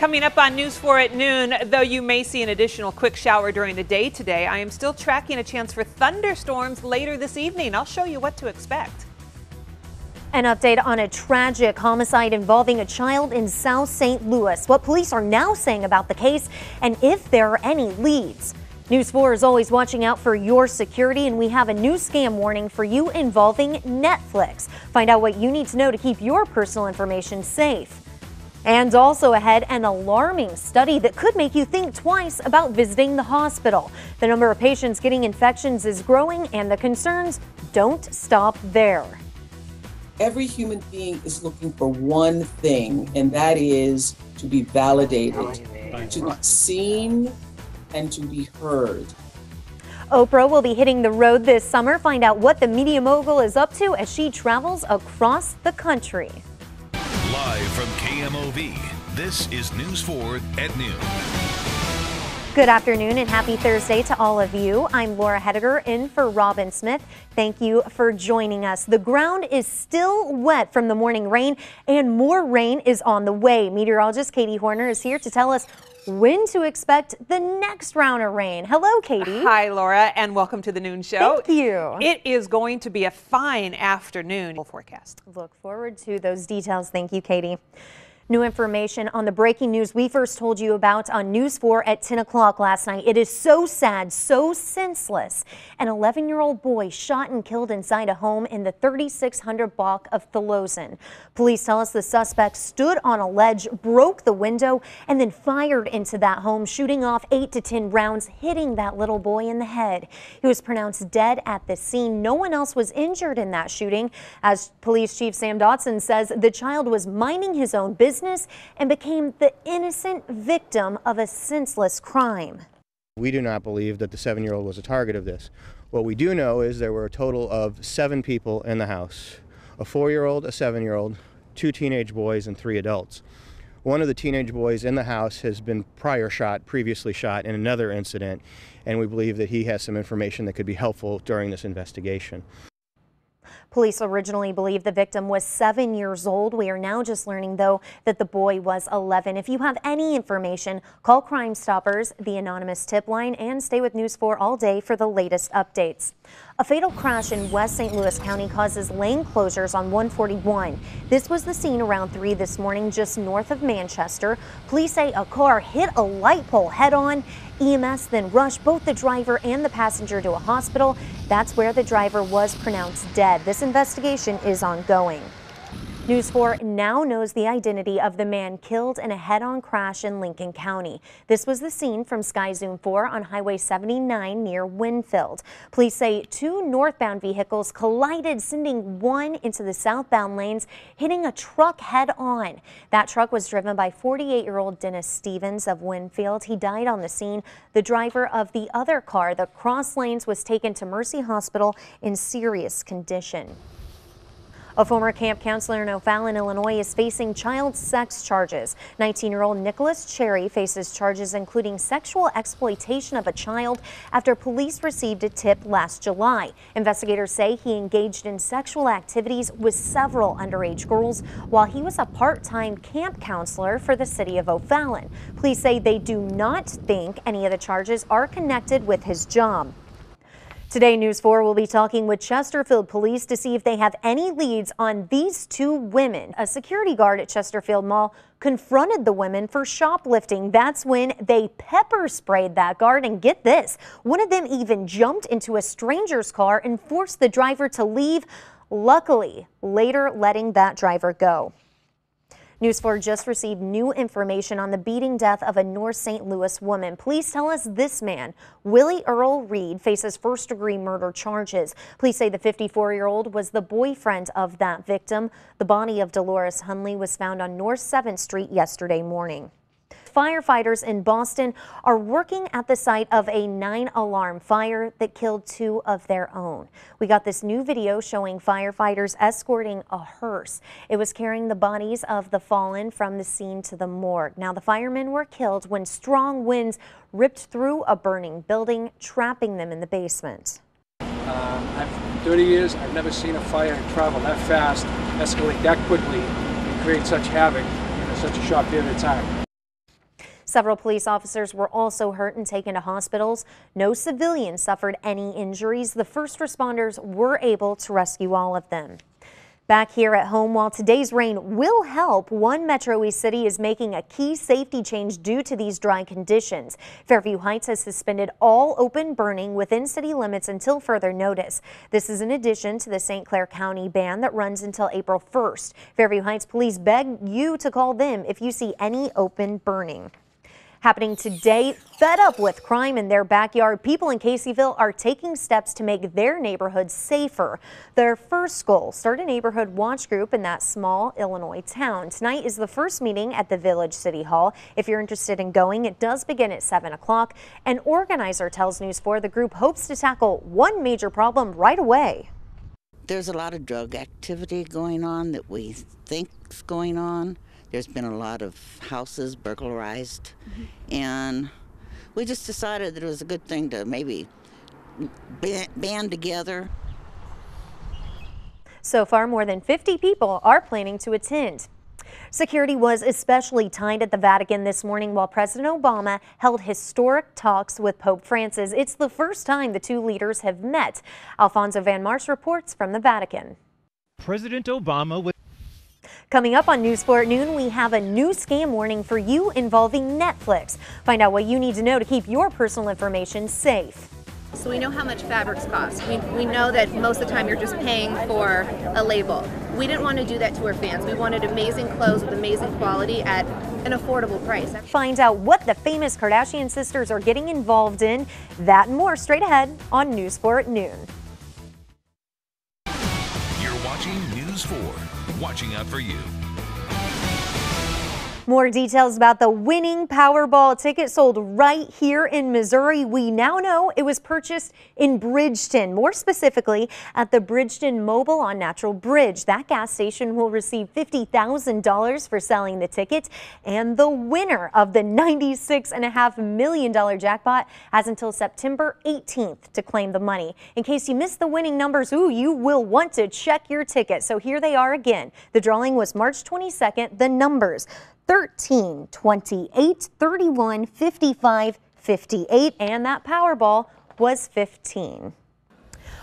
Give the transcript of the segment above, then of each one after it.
Coming up on News 4 at noon, though you may see an additional quick shower during the day today, I am still tracking a chance for thunderstorms later this evening. I'll show you what to expect. An update on a tragic homicide involving a child in South St. Louis. What police are now saying about the case and if there are any leads. News 4 is always watching out for your security, and we have a new scam warning for you involving Netflix. Find out what you need to know to keep your personal information safe. And also ahead, an alarming study that could make you think twice about visiting the hospital. The number of patients getting infections is growing, and the concerns don't stop there. Every human being is looking for one thing, and that is to be validated, to be seen, and to be heard. Oprah will be hitting the road this summer. Find out what the media mogul is up to as she travels across the country. Live from KMOV, this is News 4 at noon. Good afternoon and happy Thursday to all of you. I'm Laura Hettiger in for Robin Smith. Thank you for joining us. The ground is still wet from the morning rain, and more rain is on the way. Meteorologist Katie Horner is here to tell us when to expect the next round of rain. Hello, Katie. Hi, Laura, and welcome to the Noon Show. Thank you. It is going to be a fine afternoon. Forecast. Look forward to those details. Thank you, Katie. New information on the breaking news we first told you about on News 4 at 10 o'clock last night. It is so sad, so senseless. An 11-year-old boy shot and killed inside a home in the 3600 block of Tholosen. Police tell us the suspect stood on a ledge, broke the window, and then fired into that home, shooting off 8 to 10 rounds, hitting that little boy in the head. He was pronounced dead at the scene. No one else was injured in that shooting. As Police Chief Sam Dotson says, the child was minding his own business and became the innocent victim of a senseless crime. We do not believe that the 7-year-old was a target of this. What we do know is there were a total of 7 people in the house, a 4-year-old, a 7-year-old, 2 teenage boys, and 3 adults. One of the teenage boys in the house has been previously shot in another incident, and we believe that he has some information that could be helpful during this investigation. Police originally believed the victim was 7 years old. We are now just learning, though, that the boy was 11. If you have any information, call Crime Stoppers, the anonymous tip line, and stay with News 4 all day for the latest updates. A fatal crash in West St. Louis County causes lane closures on 141. This was the scene around 3 this morning, just north of Manchester. Police say a car hit a light pole head-on. EMS then rushed both the driver and the passenger to a hospital. That's where the driver was pronounced dead. This investigation is ongoing. News 4 now knows the identity of the man killed in a head-on crash in Lincoln County. This was the scene from Sky Zoom 4 on Highway 79 near Winfield. Police say 2 northbound vehicles collided, sending one into the southbound lanes, hitting a truck head-on. That truck was driven by 48-year-old Dennis Stevens of Winfield. He died on the scene. The driver of the other car that crossed lanes was taken to Mercy Hospital in serious condition. A former camp counselor in O'Fallon, Illinois, is facing child sex charges. 19-year-old Nicholas Cherry faces charges including sexual exploitation of a child after police received a tip last July. Investigators say he engaged in sexual activities with several underage girls while he was a part-time camp counselor for the city of O'Fallon. Police say they do not think any of the charges are connected with his job. Today, News 4 will be talking with Chesterfield Police to see if they have any leads on these 2 women. A security guard at Chesterfield Mall confronted the women for shoplifting. That's when they pepper sprayed that guard, and get this, one of them even jumped into a stranger's car and forced the driver to leave, luckily later letting that driver go. News 4 just received new information on the beating death of a North St. Louis woman. Police tell us this man, Willie Earl Reed, faces first-degree murder charges. Police say the 54-year-old was the boyfriend of that victim. The body of Dolores Hunley was found on North 7th Street yesterday morning. Firefighters in Boston are working at the site of a 9-alarm fire that killed 2 of their own. We got this new video showing firefighters escorting a hearse. It was carrying the bodies of the fallen from the scene to the morgue. Now, the firemen were killed when strong winds ripped through a burning building, trapping them in the basement. I've 30 years, I've never seen a fire travel that fast, escalate that quickly, and create such havoc in such a short period of time. Several police officers were also hurt and taken to hospitals. No civilians suffered any injuries. The first responders were able to rescue all of them. Back here at home, while today's rain will help, one Metro East city is making a key safety change due to these dry conditions. Fairview Heights has suspended all open burning within city limits until further notice. This is in addition to the St. Clair County ban that runs until April 1st. Fairview Heights police beg you to call them if you see any open burning. Happening today, fed up with crime in their backyard, people in Caseyville are taking steps to make their neighborhoods safer. Their first goal, start a neighborhood watch group in that small Illinois town. Tonight is the first meeting at the Village City Hall. If you're interested in going, it does begin at 7 o'clock. An organizer tells News 4 the group hopes to tackle one major problem right away. There's a lot of drug activity going on that we think's going on. There's been a lot of houses burglarized, and we just decided that it was a good thing to maybe band together. So far, more than 50 people are planning to attend. Security was especially tight at the Vatican this morning while President Obama held historic talks with Pope Francis. It's the first time the two leaders have met. Alfonso Van Marsh reports from the Vatican. President Obama with Coming up on News 4 at noon, we have a new scam warning for you involving Netflix. Find out what you need to know to keep your personal information safe. So we know how much fabrics cost. We know that most of the time you're just paying for a label. We didn't want to do that to our fans. We wanted amazing clothes with amazing quality at an affordable price. Find out what the famous Kardashian sisters are getting involved in. That and more straight ahead on News 4 at noon. You're watching News 4. Watching out for you. More details about the winning Powerball ticket sold right here in Missouri. We now know it was purchased in Bridgeton, more specifically at the Bridgeton Mobile on Natural Bridge. That gas station will receive $50,000 for selling the ticket, and the winner of the $96.5 million jackpot has until September 18th to claim the money. In case you missed the winning numbers, you will want to check your ticket. So here they are again. The drawing was March 22nd. The numbers: 13, 28, 31, 55, 58, and that Powerball was 15.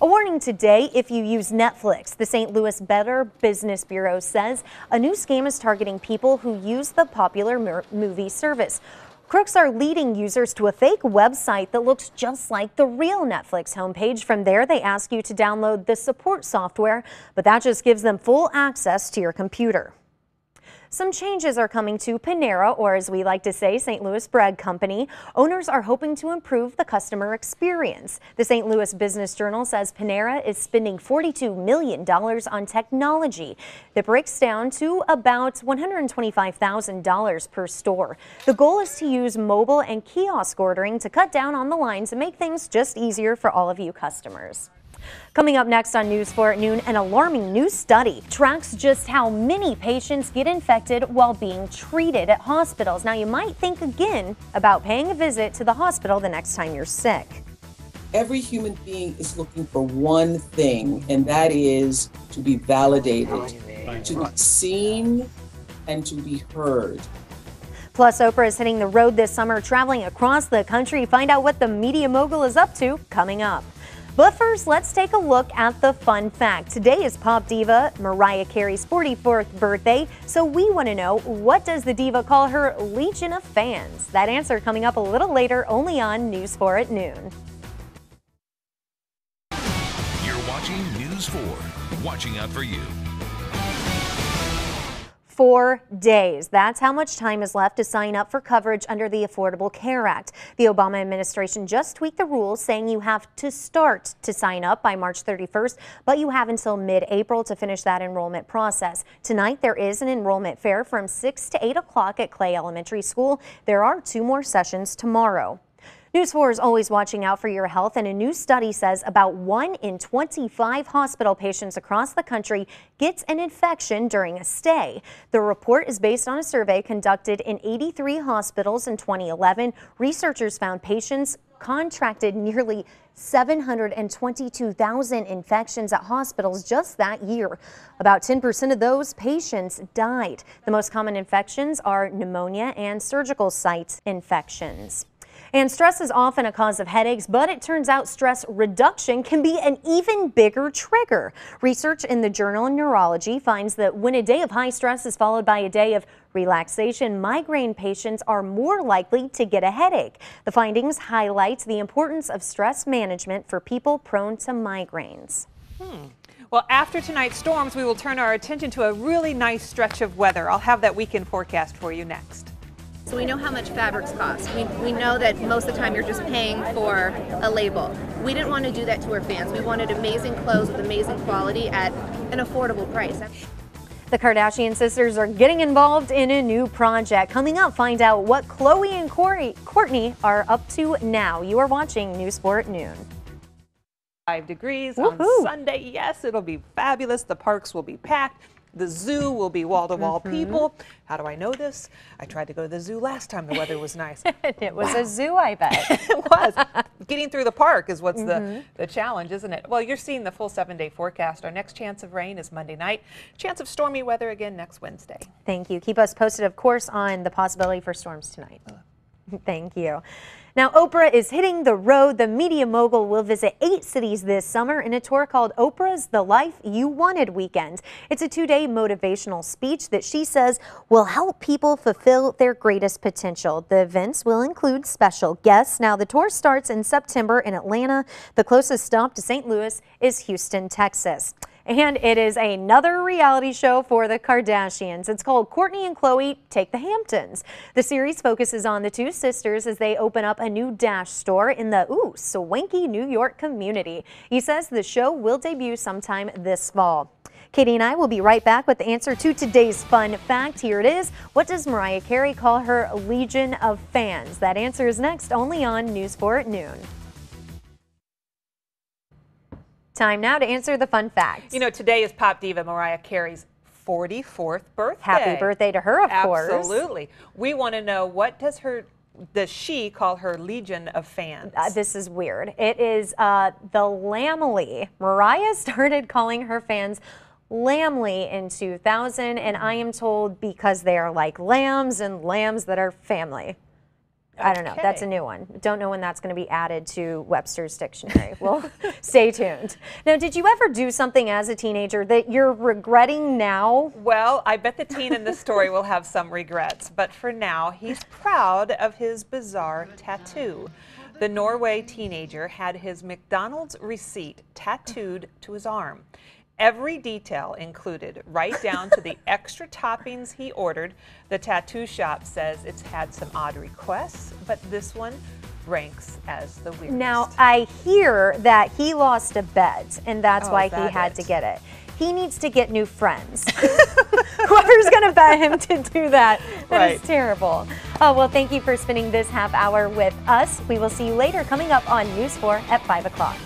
A warning today if you use Netflix. The St. Louis Better Business Bureau says a new scam is targeting people who use the popular movie service. Crooks are leading users to a fake website that looks just like the real Netflix homepage. From there, they ask you to download the support software, but that just gives them full access to your computer. Some changes are coming to Panera, or as we like to say, St. Louis Bread Company. Owners are hoping to improve the customer experience. The St. Louis Business Journal says Panera is spending $42 million on technology. That breaks down to about $125,000 per store. The goal is to use mobile and kiosk ordering to cut down on the lines and make things just easier for all of you customers. Coming up next on News 4 at noon, an alarming new study tracks just how many patients get infected while being treated at hospitals. Now, you might think again about paying a visit to the hospital the next time you're sick. Every human being is looking for one thing, and that is to be validated, to be seen, and to be heard. Plus, Oprah is hitting the road this summer, traveling across the country. Find out what the media mogul is up to coming up. But first, let's take a look at the fun fact. Today is pop diva Mariah Carey's 44th birthday, so we want to know, what does the diva call her legion of fans? That answer coming up a little later, only on News 4 at noon. You're watching News 4. Watching out for you. 4 days. That's how much time is left to sign up for coverage under the Affordable Care Act. The Obama administration just tweaked the rules, saying you have to start to sign up by March 31st, but you have until mid-April to finish that enrollment process. Tonight, there is an enrollment fair from 6 to 8 o'clock at Clay Elementary School. There are 2 more sessions tomorrow. News 4 is always watching out for your health, and a new study says about 1 in 25 hospital patients across the country gets an infection during a stay. The report is based on a survey conducted in 83 hospitals in 2011. Researchers found patients contracted nearly 722,000 infections at hospitals just that year. About 10% of those patients died. The most common infections are pneumonia and surgical site infections. And stress is often a cause of headaches, but it turns out stress reduction can be an even bigger trigger. Research in the journal Neurology finds that when a day of high stress is followed by a day of relaxation, migraine patients are more likely to get a headache. The findings highlight the importance of stress management for people prone to migraines. Well, after tonight's storms, we will turn our attention to a really nice stretch of weather. I'll have that weekend forecast for you next. So we know how much fabrics cost. We know that most of the time you're just paying for a label. We didn't want to do that to our fans. We wanted amazing clothes with amazing quality at an affordable price. The Kardashian sisters are getting involved in a new project. Coming up, find out what Khloe and Kourtney are up to now. You are watching News 4 at noon. 5 degrees on Sunday. Yes, it'll be fabulous. The parks will be packed. The zoo will be wall-to-wall people. How do I know this? I tried to go to the zoo last time the weather was nice. It was a zoo, I bet. It was. Getting through the park is what's the challenge, isn't it? Well, you're seeing the full 7-day forecast. Our next chance of rain is Monday night. Chance of stormy weather again next Wednesday. Thank you. Keep us posted, of course, on the possibility for storms tonight. Thank you. Now, Oprah is hitting the road. The media mogul will visit 8 cities this summer in a tour called Oprah's The Life You Wanted Weekend. It's a 2-day motivational speech that she says will help people fulfill their greatest potential. The events will include special guests. Now, the tour starts in September in Atlanta. The closest stop to St. Louis is Houston, Texas. And it is another reality show for the Kardashians. It's called Kourtney and Khloe Take the Hamptons. The series focuses on the two sisters as they open up a new Dash store in the swanky New York community. He says the show will debut sometime this fall. Katie and I will be right back with the answer to today's fun fact. Here it is. What does Mariah Carey call her legion of fans? That answer is next, only on News 4 at noon. Time now to answer the fun fact. You know, today is pop diva Mariah Carey's 44th birthday. Happy birthday to her, of course. Absolutely. We want to know, what does she call her legion of fans? This is weird. It is the Lamely. Mariah started calling her fans Lamely in 2000, and I am told because they are like lambs and lambs that are family. I don't know. That's a new one. Don't know when that's going to be added to Webster's dictionary. Well, stay tuned. Now, did you ever do something as a teenager that you're regretting now? Well, I bet the teen in this story will have some regrets. But for now, he's proud of his bizarre tattoo. The Norway teenager had his McDonald's receipt tattooed to his arm. Every detail included, right down to the extra toppings he ordered. The tattoo shop says it's had some odd requests, but this one ranks as the weirdest. Now, I hear that he lost a bet, and that's why he had to get it. He needs to get new friends. Whoever's going to bet him to do that, that is terrible. Oh, well, thank you for spending this half hour with us. We will see you later coming up on News 4 at 5 o'clock.